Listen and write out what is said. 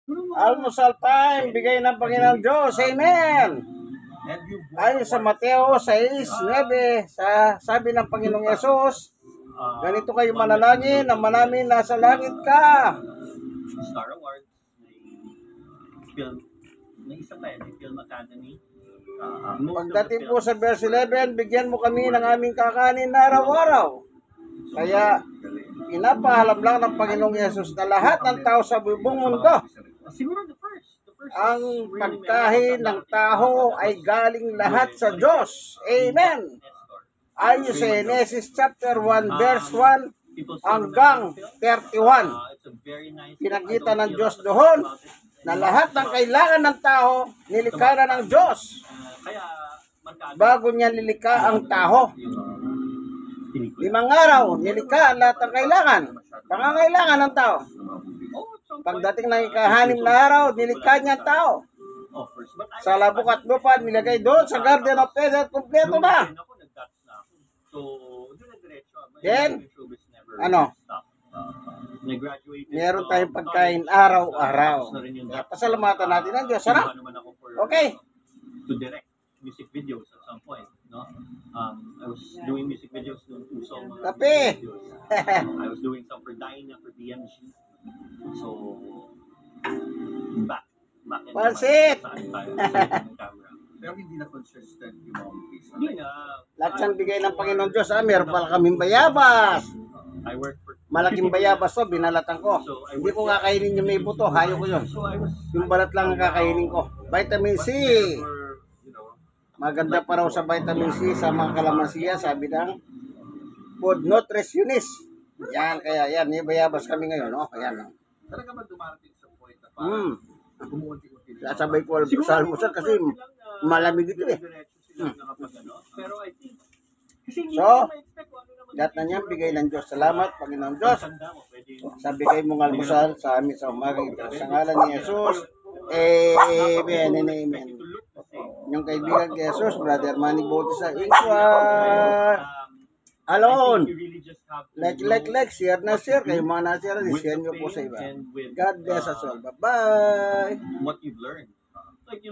Almusal time, bigay ng Panginoon Diyos. Amen. Ayon sa Mateo 6:9, sabi ng Panginoong Yesus, ganito kayo manalangin, na manamin nasa langit ka. Star Awards, may isa pa may Film Academy. Pagdating po sa verse 11, bigyan mo kami ng aming kakanin na araw-araw. Kaya, pinapaalam lang ng Panginoong Yesus na lahat ng tao sa buong mundo, Siguro the first ang pagkain ng tao ay galing lahat sa Diyos. Amen. Ayon sa Genesis chapter 1 verse 1 hanggang 31. Pinakita ng Diyos doon na lahat ng kailangan ng tao, nilikha na ng Diyos. Bago niya nilikha ang tao. 5 araw, nilikha ang lahat ng kailangan. Pangangailangan ng tao. Pagdating ng ika-6 na araw, nilikha niya ang tao. Sa labok at lupa, nilagay doon sa Garden of Eden, kompleto na. Then, meron tayong pagkain araw-araw. Kaya pasalamatan natin ang Diyos. Sarap. Okay. To direct music videos at some point, no? I was doing music videos noong puso mga Kape. I was doing some for Dyna, for DMG. So, back in Pansit. Pero hindi na consistent yung mga movies. Hindi na. Lahat siyang bigay ng Panginoon Diyos. Meron pala kaming bayabas. I work for Malaking bayabas to, binalatan ko. Hindi ko kakainin yung may buto, hayo ko yun. Yung balat lang ang kakainin ko. Vitamin C. Maganda pa raw sa vitamin C sa mga kalamansiya, sabi ng food nutritionist. Yan, kaya yan, may bayabas kami ngayon, no? Ayan, no? Talaga ba dumarating sa point na parang kumuunti-unti? Sasabay ko sa almusal kasi malamig ito eh. Pero I think, So, lahat na niyan, bigay ng Diyos. Salamat, Panginoon Diyos. Sabi kayo mong almusal sa amin sa umagang ito. Sa ngalan ni Jesus, amen and amen. Yung kaibigan kay Jesus, Brother Manny Bautista Inquire. Alone. Like, share na share. Kayo mga na-share, share nyo po sa iba. God bless us all. Bye-bye. what you've learned. Like